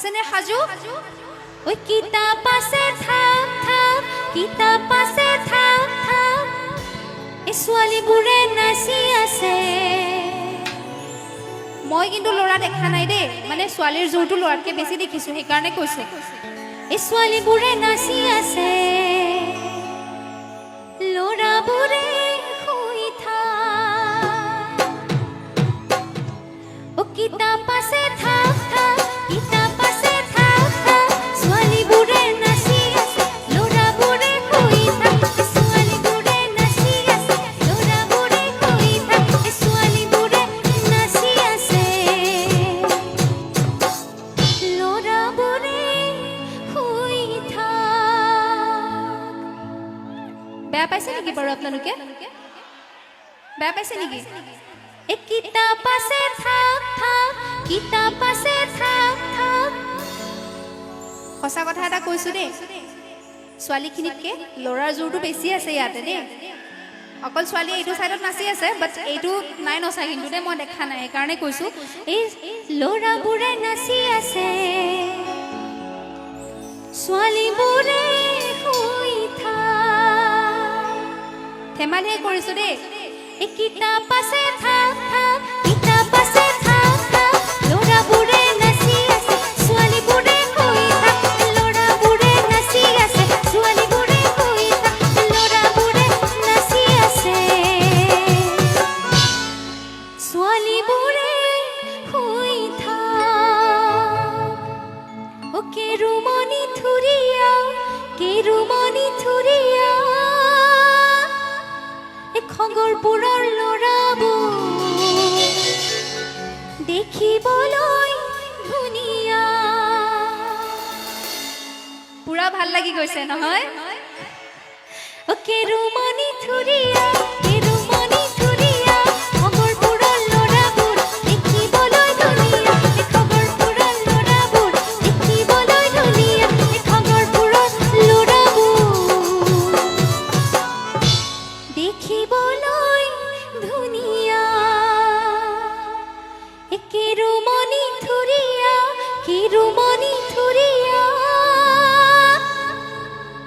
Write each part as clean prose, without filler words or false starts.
আছেনে সাজু ঐ কিতাপ আছে থাক থাক কিতাপ আছে থাক থাক এই ছোৱালীবোৰে নাচি আছে মই কিন্তু ল'ৰা দেখা নাই দেই মানে ছোৱালীৰ জোৰটো ল'ৰাতকে বেছি দেখিছো সেইকাৰণে কৈছে এই ছোৱালীবোৰে নাচি আছে ল'ৰাবোৰে শুই থাক ও কিতাপ আছে থাক থাক কিতাপ আছে থাক থাক ছোৱালীবোৰে নাচি আছে ল'ৰাবোৰে শুই থাক ছোৱালীবোৰে নাচি আছে ল'ৰাবোৰে শুই থাক ছোৱালীবোৰে নাচি আছে ল'ৰাবোৰে শুই থাক বেয়া পাইছে নেকি বাৰু আপোনালোকে বেয়া পাইছে নেকি এক কিতাপ আছে থাক থাক কিতাপ আছে থাক থাক সঁচা কথা এটা কৈছো দেই ছোৱালীখিনিতকে ল'ৰাৰ জোৰটো বেছি আছে ইয়াতে দেই অকল ছোৱালী এইটো চাইডত নাচি আছে বাট এইটো নাই নচা কিন্তু দেই মই দেখা নাই সেইকাৰণে কৈছো এই ল'ৰাবোৰে নাচি আছে ছোৱালীবোৰে শুই থাক ধেমালিহে কৰিছো দেই এই কিতাপ আছে থাক থাক কিতাপ আছে থাক থাক ল'ৰাবোৰে নাচি আছে ছোৱালীবোৰে শুই থাক ল'ৰাবোৰে নাচি আছে ছোৱালীবোৰে শুই থাক ল'ৰাবোৰে নাচি আছে ছোৱালীবোৰে শুই থাক ও কেৰুমণি থুৰিয়া খগৰপুৰৰ ল'ৰাবোৰ দেখিবলৈ ধুনীয়া পুৰা ভাল লাগি গৈছে নহয় ও কেৰুমণি থুৰিয়া খগৰপুৰৰ ল'ৰাবোৰ দেখিবলৈ ধুনীয়া খগৰপুৰৰ ল'ৰাবোৰ দেখিবলৈ ধুনীয়া খগৰপুৰৰ ল'ৰাবোৰ দেখিবলৈ ধুনীয়া কেৰুমণি থুৰিয়া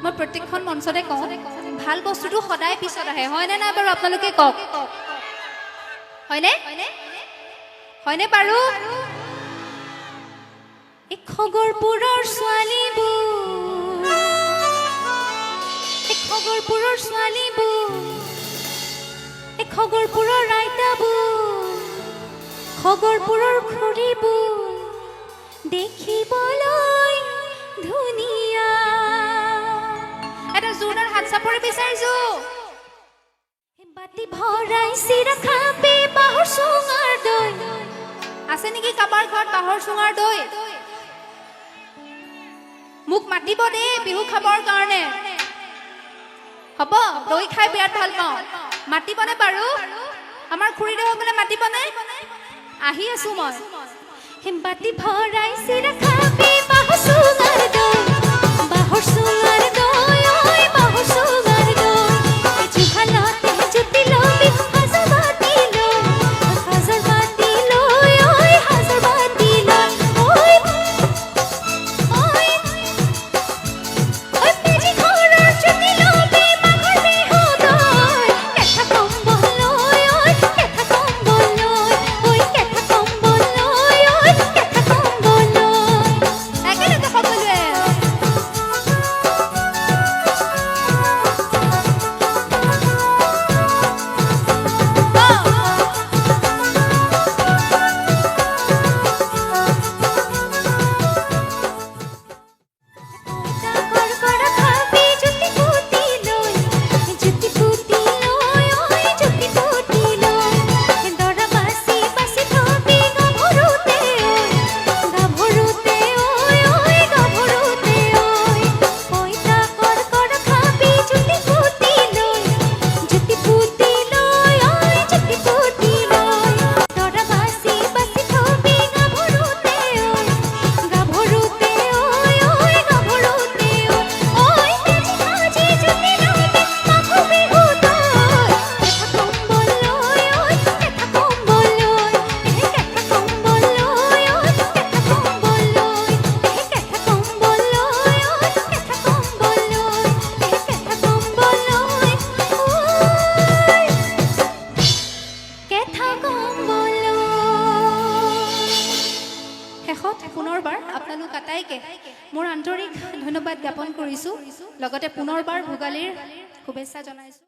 মই প্ৰত্যেকখন মঞ্চতে কওঁ ভাল বস্তুটো সদায় পিছত আহে হয়নে নাই বাৰু আপোনালোকে কওক হয়নে হয়নে বাৰু এই খগৰপুৰৰ ছোৱালীবোৰ এই খগৰপুৰৰ আইতাবোৰ খগৰপুৰৰ খুৰীবোৰ দেখিবলৈ ধুনীয়া এটা জোৰদাৰ হাত চাপৰি বিচাৰিছো বাতি ভৰাই চিৰা খাবি বাঁহৰ চুঙাৰ দৈ আছে নেকি কাবাৰ ঘৰত বাঁহৰ চুঙাৰ দৈ মোক মাতিব দেই বিহু খাবৰ কাৰণে হ'ব দৈ খাই বিৰাট ভাল পাওঁ মাতিবনে বাৰু আমাৰ খুৰীদেউসকলে মাতিবনে আহি আছো মই বাতি ভৰাই চিৰা খাবি বাঁহৰ চুঙাৰ দৈ বাঁহৰ চুঙাৰ দৈ ঐ বাঁহৰ চুঙাৰ দৈ জুহালতে জুতি লবি হাজাৰ বাতি লৈ ঐ হাজাৰ বাতি লৈ ঐ পেজি ঘৰৰ জুতি লবি মাঘৰ বিহু দৈ কেঁথা কম্বল লৈ ঐ কেঁথা কম্বল লৈ ঐ কেঁথা কম্বল লৈ ঐ কেঁথা কম্বল লৈ একেলগে সকলোৱে এঠা কম্বল শেষত পুনৰবাৰ আপোনালোক আটাইকে মোৰ আন্তৰিক ধন্যবাদ জ্ঞাপন কৰিছোঁ লগতে পুনৰবাৰ ভোগালীৰ শুভেচ্ছা জনাইছোঁ